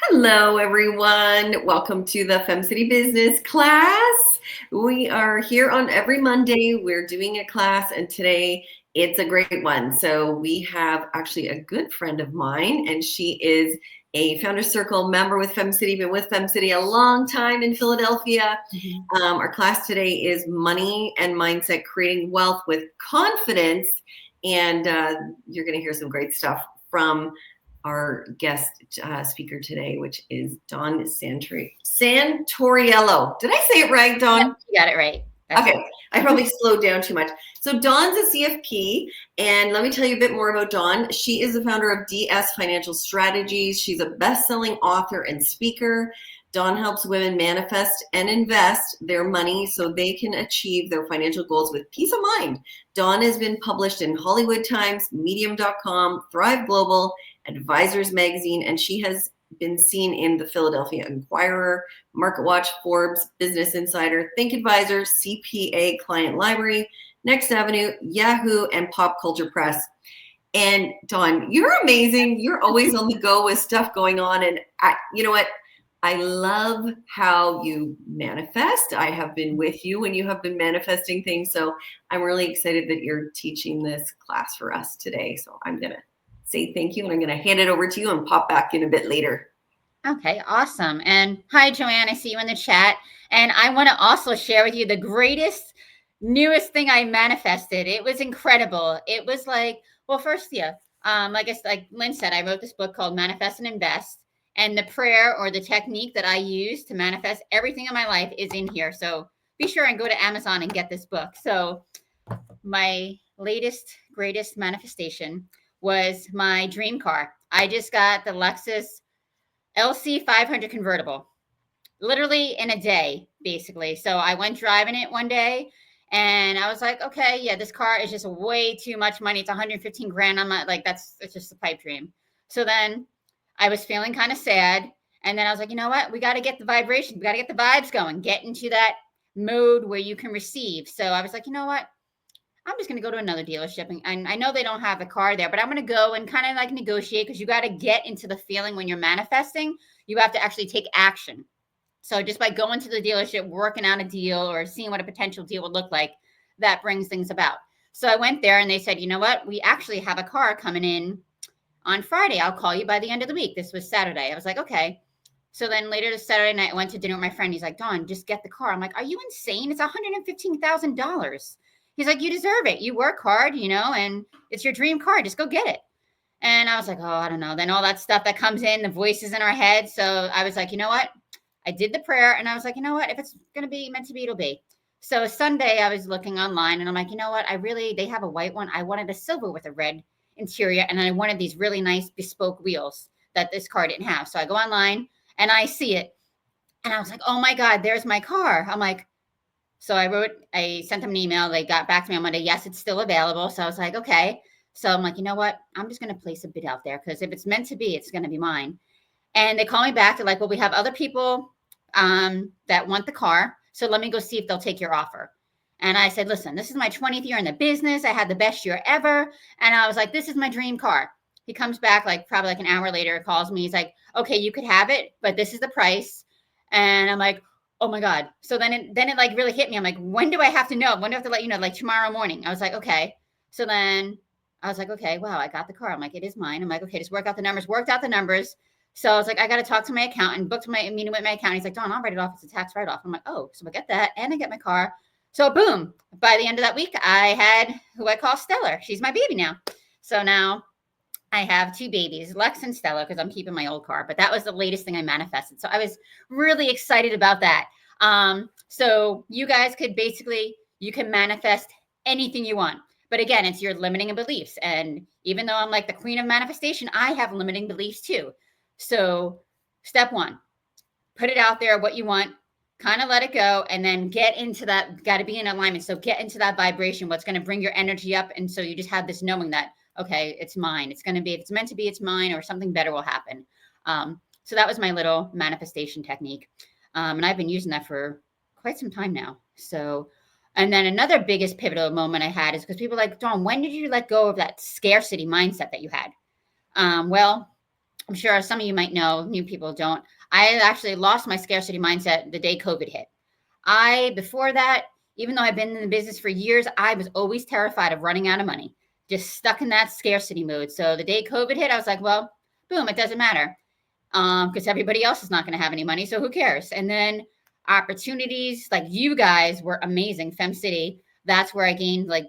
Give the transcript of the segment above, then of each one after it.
Hello, everyone. Welcome to the FemCity Business Class. We are here on every Monday. We're doing a class, and today it's a great one. So we have actually a good friend of mine, and she is a Founders Circle member with FemCity, been with FemCity a long time in Philadelphia. Our class today is Money and Mindset, Creating Wealth with Confidence, and you're going to hear some great stuff from our guest speaker today, which is Dawn Santoriello. Did I say it right, Dawn? Yep, you got it right. Okay, I probably slowed down too much. So Dawn's a CFP, and let me tell you a bit more about Dawn. She is the founder of DS Financial Strategies. She's a best-selling author and speaker. Dawn helps women manifest and invest their money so they can achieve their financial goals with peace of mind. Dawn has been published in Hollywood Times, Medium.com, Thrive Global, Advisors Magazine, and she has been seen in the Philadelphia Inquirer, MarketWatch, Forbes, Business Insider, Think Advisor, CPA Client Library, Next Avenue, Yahoo, and Pop Culture Press. And Dawn, you're amazing. You're always on the go with stuff going on. And you know what? I love how you manifest. I have been with you when you have been manifesting things. So I'm really excited that you're teaching this class for us today. So I'm going to say thank you, and I'm going to hand it over to you and pop back in a bit later. Okay, awesome. And hi, Joanne. I see you in the chat. And I want to also share with you the greatest, newest thing I manifested. It was incredible. It was like, well, first, I guess like Lynn said, I wrote this book called Manifest and Invest. And the prayer or the technique that I use to manifest everything in my life is in here. So be sure and go to Amazon and get this book. So my latest, greatest manifestation was my dream car. I just got the Lexus LC 500 convertible, literally in a day, basically. So I went driving it one day and I was like, okay, yeah, this car is just way too much money. It's 115 grand. I'm not like, it's just a pipe dream. So then I was feeling kind of sad. And then I was like, you know what? We got to get the vibration. We got to get the vibes going, get into that mode where you can receive. So I was like, you know what? I'm just going to go to another dealership. And I know they don't have the car there, but I'm going to go and kind of like negotiate, because you got to get into the feeling when you're manifesting. You have to actually take action. So just by going to the dealership, working out a deal or seeing what a potential deal would look like, that brings things about. So I went there and they said, you know what? We actually have a car coming in on Friday. I'll call you by the end of the week. This was Saturday. I was like, okay. So then later this Saturday night, I went to dinner with my friend. He's like, Dawn, just get the car. I'm like, are you insane? It's $115,000. He's like, you deserve it. You work hard, and it's your dream car. Just go get it. And I was like, oh, I don't know. Then all that stuff that comes in, the voices in our head. So I was like, you know what? I did the prayer and I was like, you know what? If it's going to be meant to be, it'll be. So Sunday I was looking online and I'm like, you know what? They have a white one. I wanted a silver with a red interior. And I wanted these really nice bespoke wheels that this car didn't have. So I go online and I see it. And I was like, oh my God, there's my car. I'm like, so I sent them an email. They got back to me on Monday. Yes, it's still available. So I was like, okay. So I'm like, you know what? I'm just going to place a bid out there, because if it's meant to be, it's going to be mine. And they call me back. They're like, well, we have other people that want the car. So let me go see if they'll take your offer. And I said, listen, this is my 20th year in the business. I had the best year ever. And I was like, this is my dream car. He comes back probably an hour later, calls me. He's like, okay, you could have it, but this is the price. And I'm like, oh my God. So then it like really hit me. I'm like, when do I have to know? When do I have to let you know? Like tomorrow morning. I was like, okay. So then I was like, okay, wow, I got the car. I'm like, it is mine. I'm like, okay, just worked out the numbers. So I was like, I got to talk to my accountant, booked my meeting with my accountant. He's like, Dawn, I'll write it off. It's a tax write-off. I'm like, oh, so I get that and I get my car. So boom, by the end of that week, I had who I call Stellar. She's my baby now. So now I have two babies, Lex and Stella, because I'm keeping my old car. But that was the latest thing I manifested. So I was really excited about that. So you guys you can manifest anything you want. But again, it's your limiting beliefs. And even though I'm like the queen of manifestation, I have limiting beliefs too. So step one, put it out there, what you want, kind of let it go, and then get into that, got to be in alignment. So get into that vibration, what's going to bring your energy up. And so you just have this knowing that, okay, it's mine. It's going to be, if it's meant to be, it's mine, or something better will happen. So that was my little manifestation technique. And I've been using that for quite some time now. So, and then another biggest pivotal moment I had is because people are like, Dawn, when did you let go of that scarcity mindset that you had? Well, I'm sure some of you might know, new people don't. I actually lost my scarcity mindset the day COVID hit. Before that, even though I've been in the business for years, I was always terrified of running out of money, just stuck in that scarcity mode. So the day COVID hit, I was like, well, boom, it doesn't matter because everybody else is not going to have any money. So who cares? And then opportunities like you guys were amazing. FemCity, that's where I gained like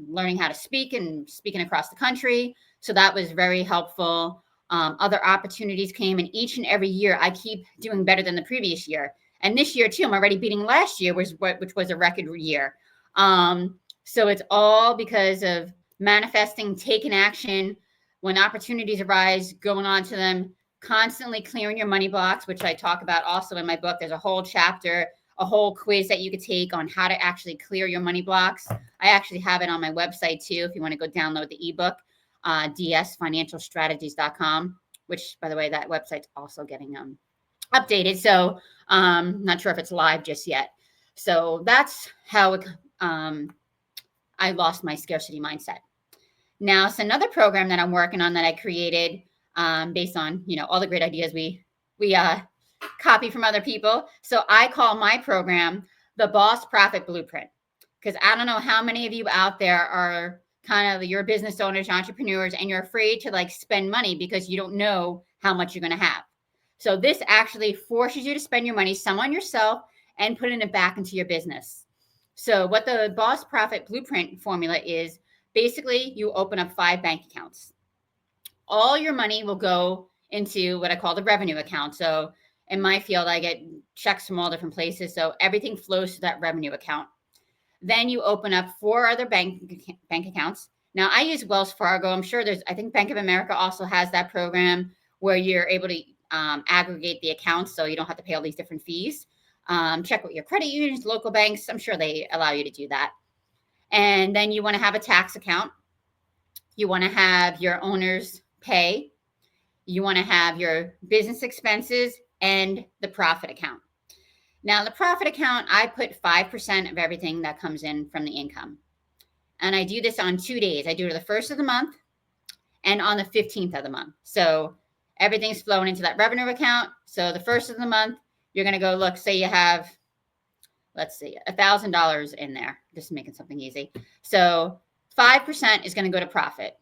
learning how to speak and speaking across the country. So that was very helpful. Other opportunities came, and each and every year I keep doing better than the previous year. And this year too, I'm already beating last year, which was a record year. So it's all because of manifesting, taking action when opportunities arise, going on to them, constantly clearing your money blocks, which I talk about also in my book. There's a whole chapter, a whole quiz that you could take on how to actually clear your money blocks. I actually have it on my website too, if you want to go download the ebook, dsfinancialstrategies.com, which, by the way, that website's also getting updated. So not sure if it's live just yet. So that's how I lost my scarcity mindset. Now, it's another program that I'm working on that I created based on, all the great ideas we copy from other people. So I call my program the Boss Profit Blueprint, because I don't know how many of you out there are kind of your business owners, entrepreneurs, and you're afraid to like spend money because you don't know how much you're going to have. So this actually forces you to spend your money, some on yourself, and putting it back into your business. So what the Boss Profit Blueprint formula is, basically you open up 5 bank accounts. All your money will go into what I call the revenue account. So in my field, I get checks from all different places. So everything flows to that revenue account. Then you open up 4 other bank accounts. Now I use Wells Fargo. I'm sure I think Bank of America also has that program where you're able to aggregate the accounts so you don't have to pay all these different fees. Check with your credit unions, local banks. I'm sure they allow you to do that. And then you want to have a tax account. You want to have your owner's pay. You want to have your business expenses and the profit account. Now, the profit account, I put 5% of everything that comes in from the income. And I do this on 2 days. I do it the 1st of the month and on the 15th of the month. So everything's flowing into that revenue account. So the 1st of the month, you're going to go look, say you have, let's see, $1,000 in there, just making something easy. So 5% is going to go to profit.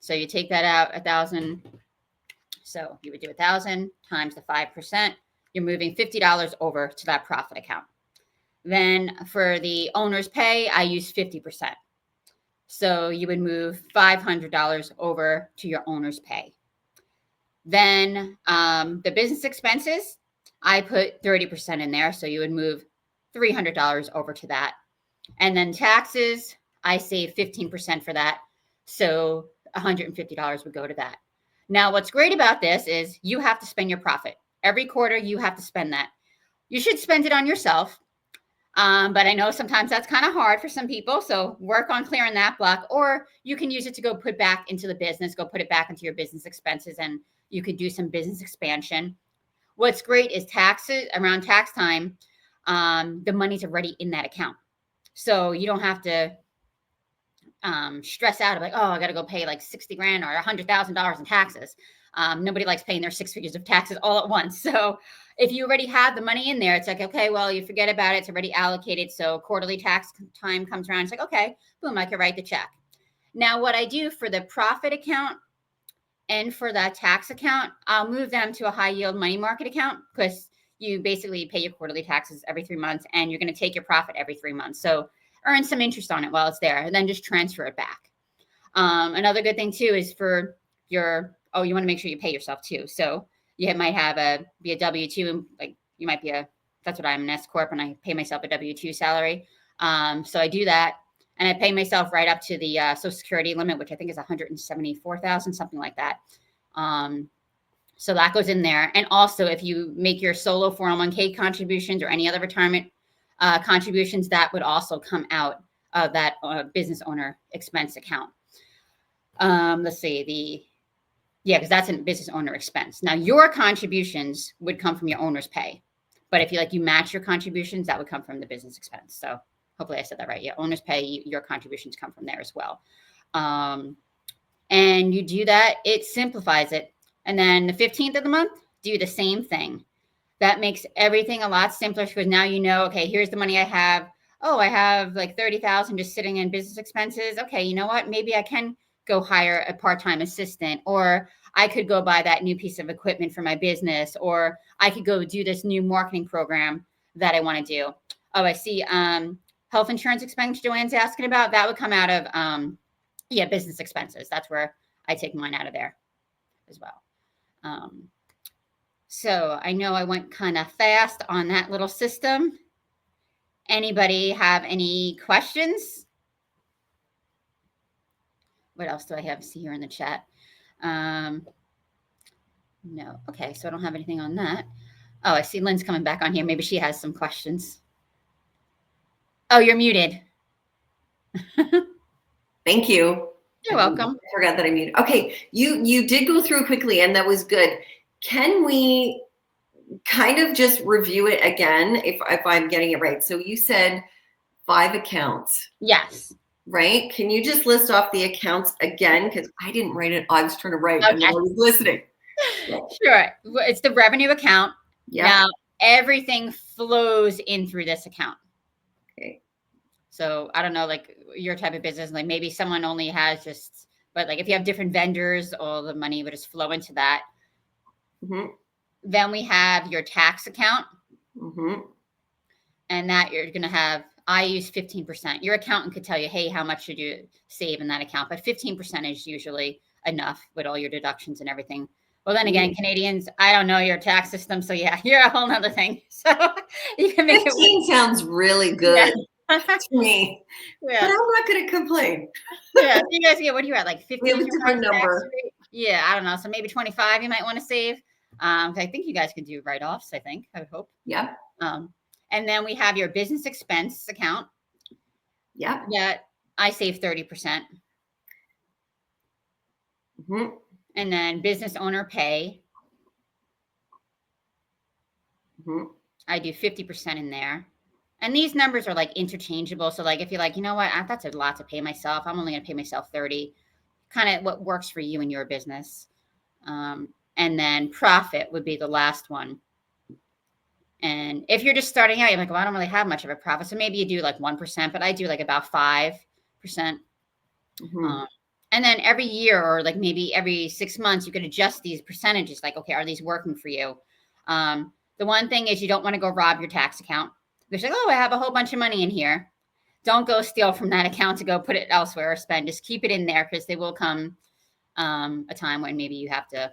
So you take that out, 1,000. So you would do 1,000 times the 5%. You're moving $50 over to that profit account. Then for the owner's pay, I use 50%. So you would move $500 over to your owner's pay. Then the business expenses, I put 30% in there. So you would move $300 over to that. And then taxes, I save 15% for that. So $150 would go to that. Now, what's great about this is you have to spend your profit. Every quarter, you have to spend that. You should spend it on yourself. But I know sometimes that's kind of hard for some people. So work on clearing that block, or you can use it to go put back into the business, go put it back into your business expenses, and you could do some business expansion. What's great is taxes around tax time. The money's already in that account. So you don't have to stress out of like, oh, I got to go pay like 60 grand or $100,000 in taxes. Nobody likes paying their 6 figures of taxes all at once. So if you already have the money in there, it's like, okay, well, you forget about it. It's already allocated. So quarterly tax time comes around. It's like, okay, boom, I can write the check. Now, what I do for the profit account and for that tax account, I'll move them to a high yield money market account, because you basically pay your quarterly taxes every 3 months and you're going to take your profit every 3 months. So earn some interest on it while it's there and then just transfer it back. Another good thing too is for your, you want to make sure you pay yourself too. So you might have be a W-2, and like you might be that's what I'm, an S Corp, and I pay myself a W-2 salary. So I do that, and I pay myself right up to the Social Security limit, which I think is $174,000, something like that. So that goes in there. And also if you make your solo 401k contributions or any other retirement contributions, that would also come out of that business owner expense account. Let's see, because that's a business owner expense. Now your contributions would come from your owner's pay, but if you match your contributions, that would come from the business expense. So hopefully I said that right. Yeah, owner's pay, your contributions come from there as well. And you do that, it simplifies it. And then the 15th of the month, do the same thing. That makes everything a lot simpler because now you know, okay, here's the money I have. Oh, I have like 30,000 just sitting in business expenses. Okay, you know what? Maybe I can go hire a part-time assistant, or I could go buy that new piece of equipment for my business, or I could go do this new marketing program that I want to do. Oh, I see. Health insurance expense Joanne's asking about, that would come out of business expenses. That's where I take mine out of there as well. So I know I went kind of fast on that little system. Anybody have any questions? What else do I have to see here in the chat? No. Okay, so I don't have anything on that. Oh, I see Lynn's coming back on here. Maybe she has some questions. Oh, you're muted. Thank you. You're welcome. I forgot that I muted. Okay, you did go through quickly, and that was good. Can we kind of just review it again if I'm getting it right? So you said 5 accounts. Yes. Right? Can you just list off the accounts again? Because I didn't write it. I was trying to write and then I was listening. Sure. It's the revenue account. Yeah. Now, everything flows in through this account. Okay. So I don't know, like your type of business, like maybe someone only has just, but like if you have different vendors, all the money would just flow into that. Mm-hmm. Then we have your tax account. Mm-hmm. And that you're going to have, I use 15%. Your accountant could tell you, hey, how much should you save in that account? But 15% is usually enough with all your deductions and everything. Well, then again, Canadians, I don't know your tax system. So yeah, you're a whole nother thing. So you can make 15 sounds really good to me. Yeah. But I'm not going to complain. Yeah. So you guys get, what are you at? Like 15? We have a different number. Yeah. I don't know. So maybe 25 you might want to save. I think you guys could do write-offs, I would hope. Yeah. And then we have your business expense account. Yeah. That I save 30%. Mm-hmm. And then business owner pay. Mm-hmm. I do 50% in there. And these numbers are like interchangeable. So like if you're like, you know what, that's a lot to pay myself, I'm only going to pay myself 30. Kind of what works for you and your business. And then profit would be the last one. And if you're just starting out, you're like, well, I don't really have much of a profit. So maybe you do like 1%, but I do like about 5%. Mm-hmm. And then every year or like maybe every 6 months, you could adjust these percentages. Like, okay, are these working for you? The one thing is you don't want to go rob your tax account. You're like, oh, I have a whole bunch of money in here. Don't go steal from that account to go put it elsewhere or spend. Just keep it in there because there will come a time when maybe you have to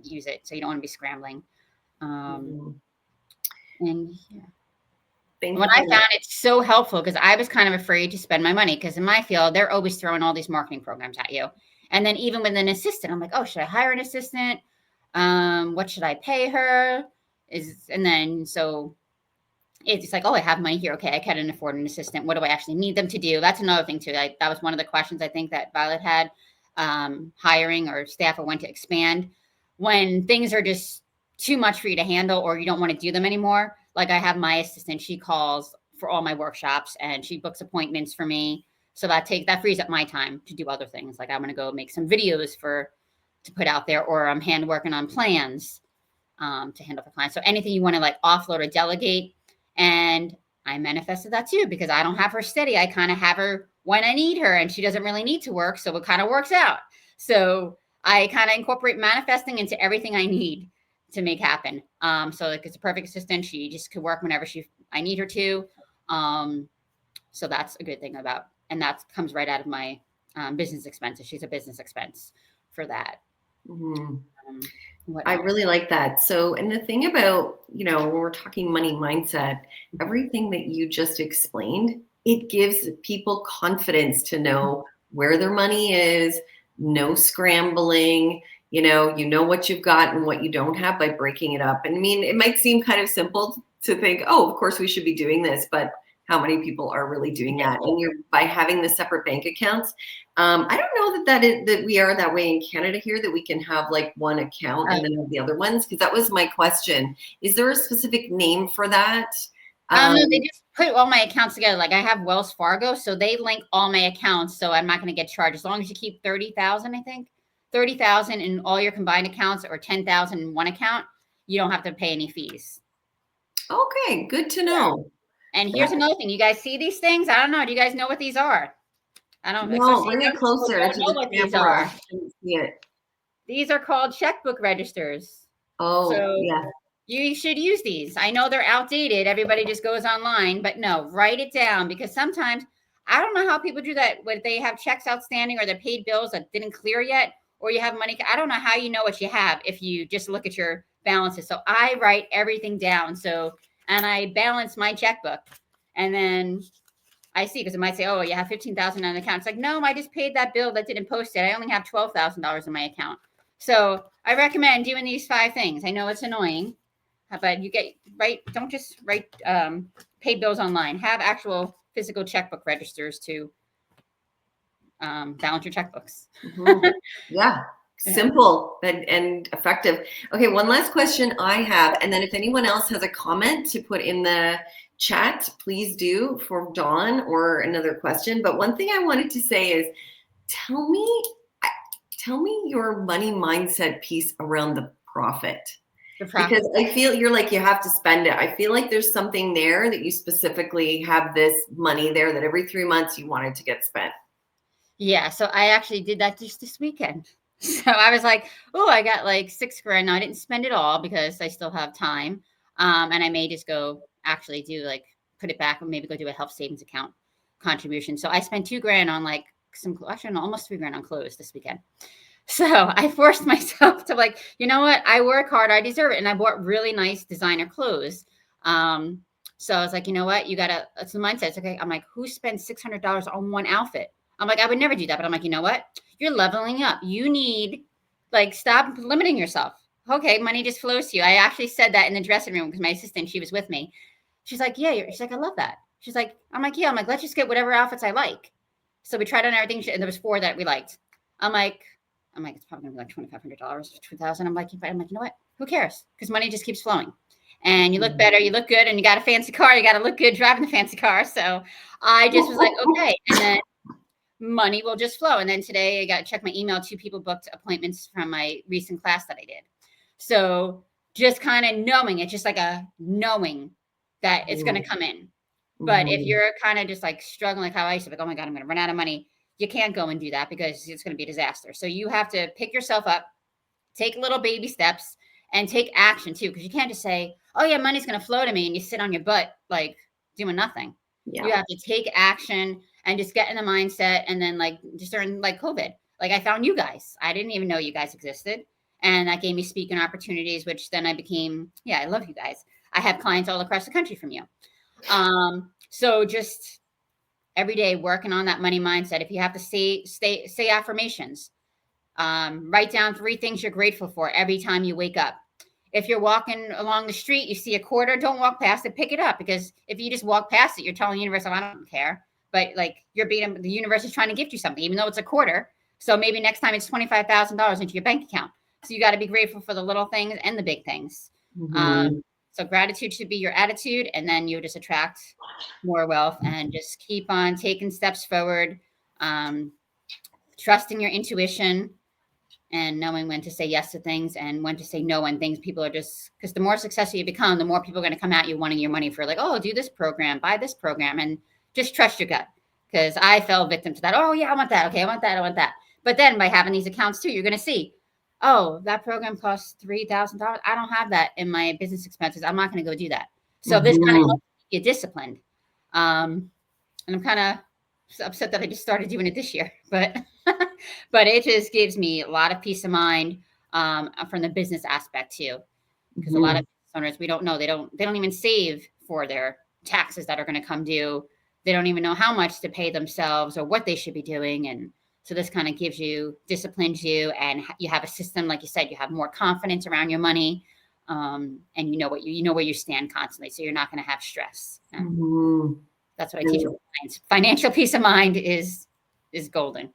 use it. So you don't want to be scrambling. And yeah. When I found it so helpful, because I was kind of afraid to spend my money, because in my field, they're always throwing all these marketing programs at you. And then even with an assistant, I'm like, oh, should I hire an assistant? What should I pay her? And then so it's like, oh, I have money here. Okay, I can't afford an assistant. What do I actually need them to do? That's another thing too. That was one of the questions I think that Violet had, hiring or staff or when to expand. When things are just too much for you to handle or you don't want to do them anymore. Like I have my assistant, she calls for all my workshops and she books appointments for me. So that frees up my time to do other things. Like I'm going to go make some videos to put out there, or I'm hand working on plans to handle for clients. So anything you want to like offload or delegate. And I manifested that too, because I don't have her steady. I kind of have her when I need her and she doesn't really need to work. So it kind of works out. So I kind of incorporate manifesting into everything I need to make happen. So like it's a perfect assistant. She just could work whenever I need her to. So that's a good thing about, and that comes right out of my business expenses. She's a business expense for that. Mm-hmm. I really like that. So, and the thing about, when we're talking money mindset, everything that you just explained, it gives people confidence to know where their money is, no scrambling, you know what you've got and what you don't have by breaking it up. And I mean, it might seem kind of simple to think, oh, of course we should be doing this, but how many people are really doing that? And by having the separate bank accounts, I don't know that we are that way in Canada here, that we can have like one account and then have the other ones. Because that was my question. Is there a specific name for that? No, they just put all my accounts together. Like I have Wells Fargo, so they link all my accounts. So I'm not going to get charged as long as you keep 30,000, I think. $30,000 in all your combined accounts or $10,000 in one account, you don't have to pay any fees. Okay, good to know. And here's another thing. You guys see these things? I don't know. Do you guys know what these are? I don't know. No, Especially bring it young people closer don't to know the what these camera. are. I didn't see it. These are called checkbook registers. Oh, So yeah. you should use these. I know they're outdated. Everybody just goes online, but no, write it down, because sometimes I don't know how people do that when they have checks outstanding or their paid bills that didn't clear yet, or you have money. I don't know how you know what you have if you just look at your balances. So I write everything down. And I balance my checkbook, and then I see, because it might say, oh, you have 15,000 on the account. It's like, no, I just paid that bill that didn't post it. I only have $12,000 in my account. So I recommend doing these 5 things. I know it's annoying, but you get right. Don't just write paid bills online. Have actual physical checkbook registers to balance your checkbooks. Mm-hmm. Yeah. Simple and effective. Okay, one last question I have, and then if anyone else has a comment to put in the chat, please do for Dawn or another question. But one thing I wanted to say is, tell me your money mindset piece around the profit. Because I feel you're like, you have to spend it. I feel like there's something there that you specifically have this money there that every 3 months you wanted to get spent. Yeah, so I actually did that just this weekend. So I was like, oh, I got like $6,000. Now I didn't spend it all because I still have time. And I may just go actually do like put it back, or maybe go do a health savings account contribution. So I spent $2,000 on like almost $3,000 on clothes this weekend. So I forced myself to like, you know what? I work hard, I deserve it. And I bought really nice designer clothes. So I was like, you know what? It's the mindset. It's okay. I'm like, who spends $600 on one outfit? I'm like, I would never do that. But I'm like, you know what? You're leveling up. You need, like, stop limiting yourself. Okay, money just flows to you. I actually said that in the dressing room because my assistant, she was with me. She's like, yeah. She's like, I love that. She's like, I'm like, yeah. I'm like, let's just get whatever outfits I like. So we tried on everything. And there was 4 that we liked. I'm like, it's probably gonna be like $2,500, $2,000. I'm like, you know what? Who cares? Because money just keeps flowing. And you look better, you look good, and you got a fancy car. You got to look good driving the fancy car. So I just was like, okay. And then money will just flow. And then today I got to check my email. 2 people booked appointments from my recent class that I did. So just kind of knowing, it's just like a knowing that it's going to come in. But if you're kind of just like struggling, like how I used to be like, oh my God, I'm going to run out of money. You can't go and do that because it's going to be a disaster. So you have to pick yourself up, take little baby steps, and take action too. Because you can't just say, oh yeah, money's going to flow to me, and you sit on your butt like doing nothing. Yeah. You have to take action and just get in the mindset. And then like just during like COVID, like I found you guys. I didn't even know you guys existed. And that gave me speaking opportunities, which then I became, I love you guys. I have clients all across the country from you. So just every day working on that money mindset. If you have to say affirmations, write down 3 things you're grateful for every time you wake up. If you're walking along the street, you see a quarter, don't walk past it, pick it up. Because if you just walk past it, you're telling the universe, oh, I don't care. But like the universe is trying to gift you something, even though it's a quarter. So maybe next time it's $25,000 into your bank account. So you got to be grateful for the little things and the big things. So gratitude should be your attitude, and then you just attract more wealth, and just keep on taking steps forward, trusting your intuition, and knowing when to say yes to things and when to say no when things people are just, because the more successful you become, the more people are going to come at you wanting your money for like, oh, do this program, buy this program, and just trust your gut. Because I fell victim to that. Oh yeah, I want that. Okay, I want that. I want that. But then by having these accounts too, you're going to see, oh, that program costs $3,000. I don't have that in my business expenses. I'm not going to go do that. So this kind of helps you get disciplined. And I'm kind of upset that I just started doing it this year, but it just gives me a lot of peace of mind from the business aspect too. Because a lot of business owners, we don't know, they don't even save for their taxes that are going to come due. They don't even know how much to pay themselves or what they should be doing. And so this kind of disciplines you, and you have a system, like you said, you have more confidence around your money, and you know where you stand constantly. So you're not going to have stress. That's what I teach clients. Financial peace of mind is golden.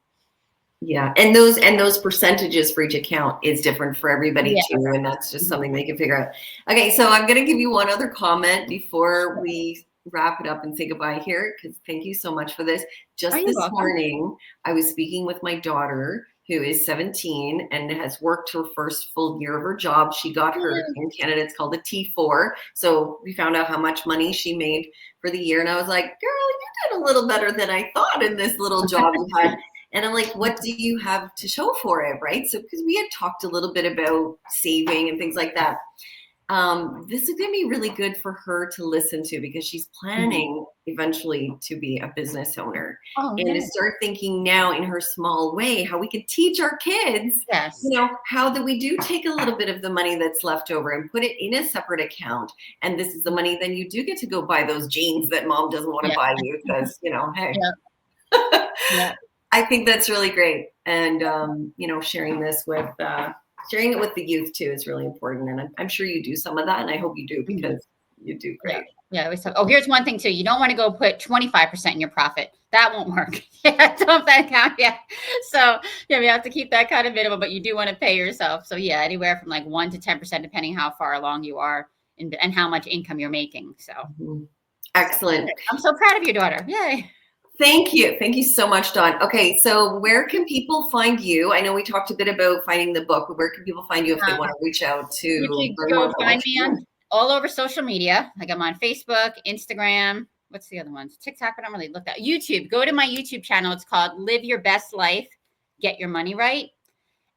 Yeah, and those percentages for each account is different for everybody too, and that's just something they can figure out. Okay, so I'm going to give you one other comment before we wrap it up and say goodbye here, because thank you so much for this. Just this morning, I was speaking with my daughter, who is 17 and has worked her first full year of her job. She got her, in Canada, it's called a T4. So we found out how much money she made for the year. And I was like, girl, you did a little better than I thought in this little job you had. And I'm like, what do you have to show for it, right? So because we had talked a little bit about saving and things like that. This is going to be really good for her to listen to because she's planning eventually to be a business owner and to start thinking now in her small way how we could teach our kids, how that we do take a little bit of the money that's left over and put it in a separate account. And this is the money then you do get to go buy those jeans that mom doesn't want to buy you because, hey. I think that's really great. And, sharing this with sharing it with the youth too is really important. And I'm sure you do some of that. And I hope you do because you do great. Yeah. Here's one thing too. You don't want to go put 25% in your profit. That won't work. Dump that account. So we have to keep that kind of minimal, but you do want to pay yourself. So anywhere from like 1 to 10%, depending how far along you are and how much income you're making. So excellent. I'm so proud of your daughter. Yay. Thank you. Thank you so much, Dawn. Okay, so where can people find you? I know we talked a bit about finding the book, but where can people find you if they want to reach out to you can go find me on all over social media. Like I'm on Facebook, Instagram. What's the other ones? TikTok, but I don't really look at YouTube. Go to my YouTube channel. It's called Live Your Best Life, Get Your Money Right.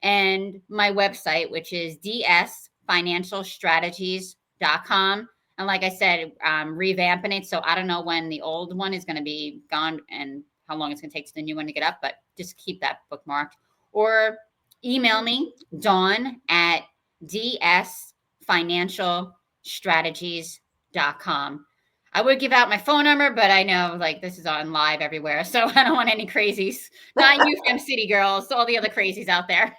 And my website, which is dsfinancialstrategies.com. And like I said, revamping it. So I don't know when the old one is going to be gone and how long it's going to take for the new one to get up, but just keep that bookmarked. Or email me, Dawn at dsfinancialstrategies.com. I would give out my phone number, but I know this is on live everywhere. So I don't want any crazies. Not you, FemCity girls, all the other crazies out there.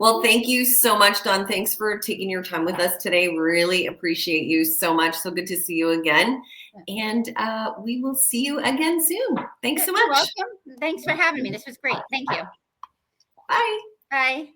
Well, thank you so much, Dawn. Thanks for taking your time with us today. Really appreciate you so much. So good to see you again. And we will see you again soon. Thanks so much. You're welcome. Thanks for having me. This was great. Thank you. Bye. Bye.